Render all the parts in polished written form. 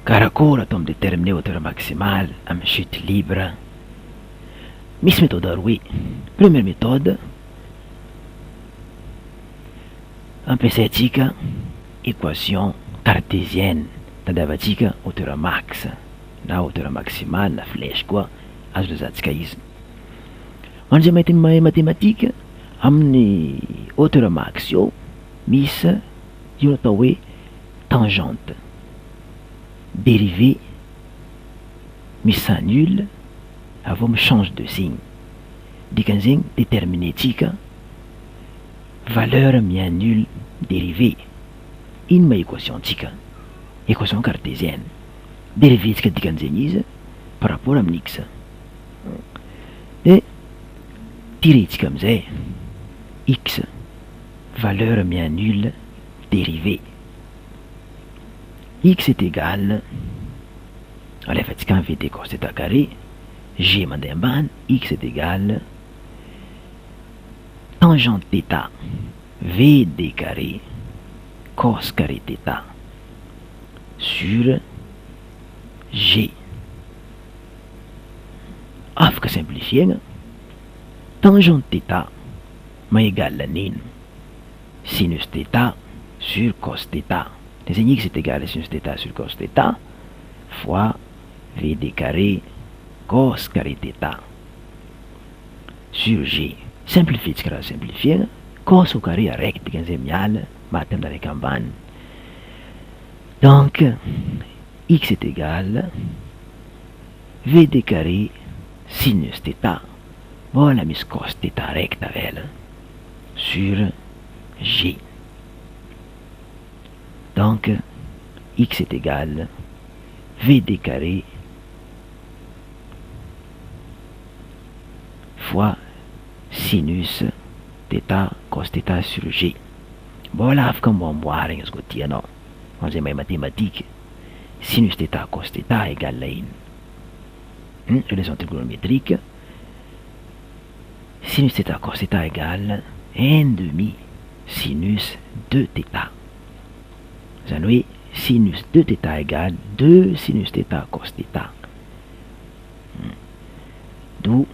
Karakory atao midéterminer hauteur maximale amin'ny chute libre? Misy méthode aroa. Première méthode, ampiasaitsika équation cartésienne, tadiavatsika hauteur max na hauteur maximale na flèche koa azo lazatsika izy. Hoan'izay mahay mathématique, amin'ny hauteur max io misy io atao hoe tangente, dérivée misy sans nul, avô change de signe. Dikan'izegny déterminetsika valeur mia nul dérivé. Ino ma équation-tsika? Équation cartésienne. Dérivétsika dikan'izegny izy par rapport amin'ny x. De tiretsika amizay x valeur mia nul dérivé. X est égal, alefatsika v d cos θ carré, g mandeha ambany, x est égal tangente θ v d carré cos carré θ sur g. Afaka simplifiena, tangente θ maégale nino? Sinus θ sur cos θ. Les x est égal à sinus θ sur cos θ fois v d carré cos carré θ sur g. Simplifietsika raha simplifiena, cos au carré araiky dikan'izay miala maty amin'ny araiky ambany. Donc x est égal v d carré sinus θ, mbola misy cos θ araiky tavela, sur g. Donc x est égal v d carré fois sinus θ cos θ sur g. Mbola afaka mboamboarigna izy koa tianao. Hoan'izay mahay mathématique, sinus θ cos θ égale à ino? Relation trigonométrique, sinus θ cos θ égale 1/2 sinus 2θ. Zany hoe sinus 2θ égale 2 sinus θ cos θ. D'où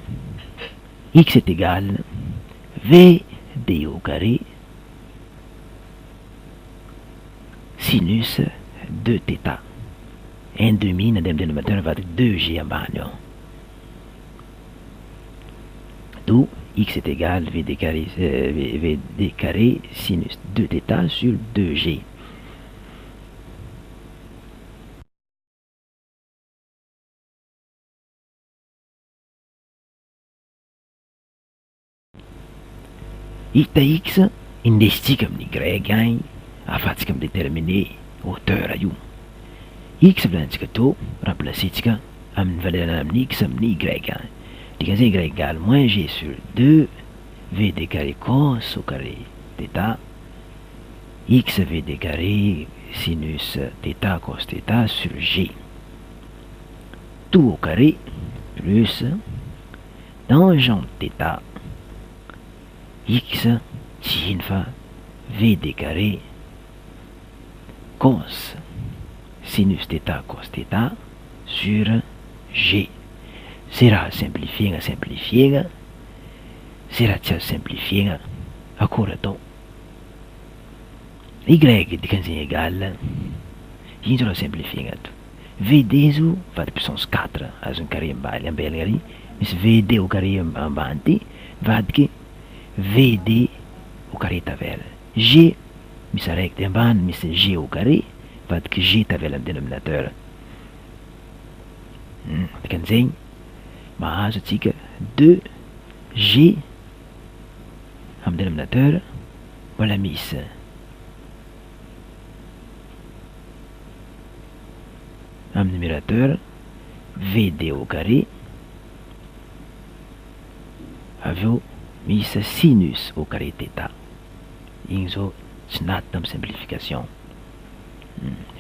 x est égal v d au carré sinus 2θ. 1/2 na dénominateur mivadiky 2g ambany ao. D'où x est égal v d carré sinus 2θ sur 2g. Hita x indesitsika amin'ny y agny ahafahantsika midéterminer hauteur io. X volanitsika to remplacetsika amin'ny valeur amin'ny x amin'ny y agny. Dikan'izay y égale moins g sur 2 v d carré cos au carré θ x v d carré sinus θ cos θ sur g. Tout au carré plus tangente θ x tsy ino fa v d carré cos sinus θ cos θ sur g. Zay raha simplifiena, zay raha tsy azo simplifiena, akory atao? Y dikan'izay égale, ino zao raha simplifiena ato? vd zo vady puissance 4 azony carré ambelagna ary, misy vd au carré ambany ty vadiky vd au carré tavela, g misy araiky ty ambany misy g au carré vadiky g tavela amin'ny dénominateur. Dikan'izegny mahazo atsika 2g amin'ny dénominateur, mbola misy amin'ny numérateur vd au carré, aveo misy sinus au carré θ. Igny zao tsy naty tamin'ny simplification.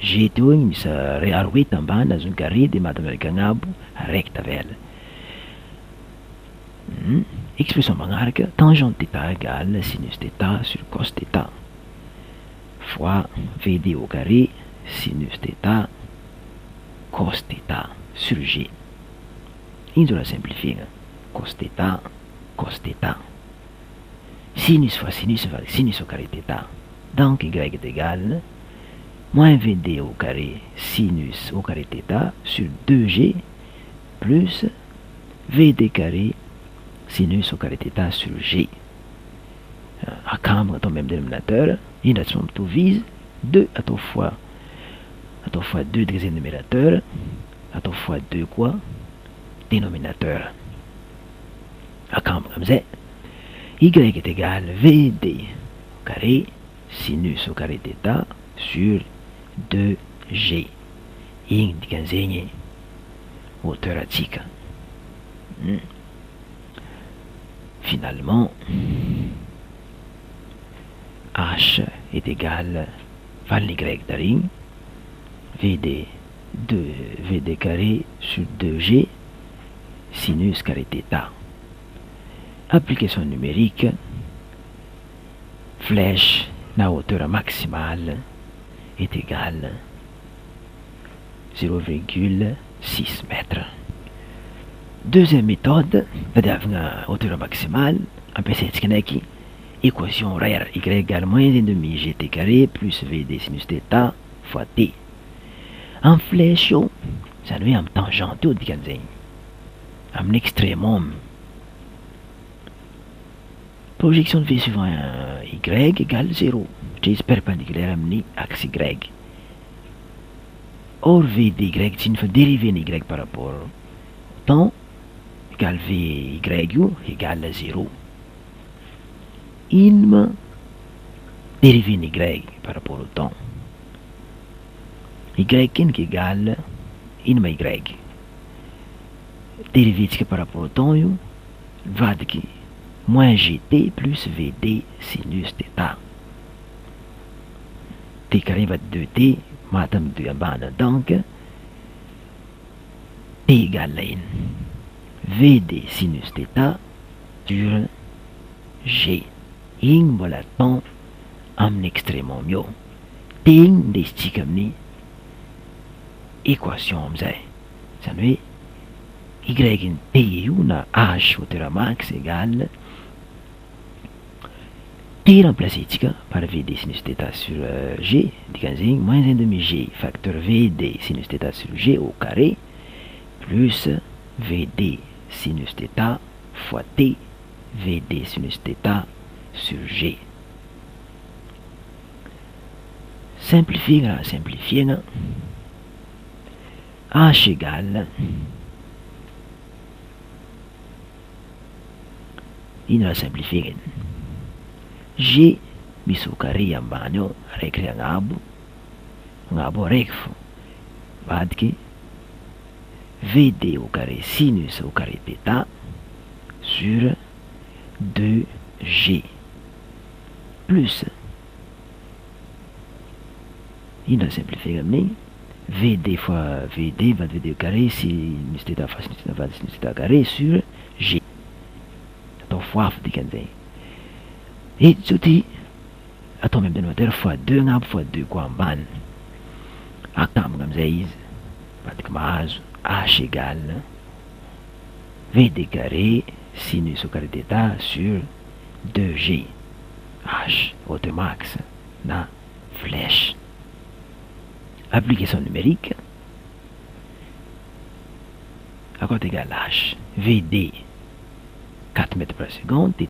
G teo igny misy aroe tambany azony carré de maty amin'ny araiky agnambo araiky tavela. Expression magnaraka tangente θ égale sinus θ sur cos θ fois vd au carré sinus θ cos θ sur G. Ino zao la simplifiena. Cos θ. Sinus fois sinus va sinus au carré θ. Donc y est égal moins VD au carré sinus au carré θ sur 2G plus VD carré sinus au carré θ sur G. À cambre ton même dénominateur, il a son tout vise 2 à ton fois 2 deuxième numérateur, à ton fois 2 quoi dénominateur. À cambre comme ça, y est égal VD au carré sinus au carré θ sur 2G. Indicazione hauteur attica. Finalement, H est égal à Y d'arin, VD carré sur 2G sinus carré θ. Application numérique, flèche, la hauteur maximale est égale 0,6 mètres. Deuxième méthode, la hauteur maximale, on peut s'écrire équation RR y égale moins 1,5 gt carré plus VD sinus θ fois t. En flèche, ça nous est en tangente tout en extrémum. Projection de V suivant Y égale 0. C'est perpendiculaire à l'axe Y. Or V de Y, s'il faut dériver Y par rapport au temps, égale V Y égale 0. Il dériver Y par rapport au temps. Y qui égale in Y. Dérivé par rapport au temps, va de qui moins GT plus VD sinus θ. T carré va de 2T, matam 2 en bas, donc T égale à N. VD sinus θ sur G. In voilà temps en extrémum yo. T des sticamni équation ça nous est Y in T una H hauteur max égale T remplacé par VD sinus θ sur G, moins 1,5 G facteur VD sinus θ sur G au carré, plus VD sinus θ fois T, VD sinus θ sur G. Simplifier, H égale, il va simplifier. G bis au carré en bagno, recre ngabo recfo. Vadke VD au carré sinus au carré θ sur 2G plus il a simplifié comme VD fois VD va de VD au carré sinus θ fois sinus θ va de sinus θ carré sur G. Donc fois de candidat. Et ceci, à ton même dénominateur fois 2 fois 2 quoi en ban. À comme ça, pratiquement H égale VD carré sinus au carré θ sur 2G. H, hauteur max, na flèche. Application numérique, à côté égal H, VD 4 mètres par seconde,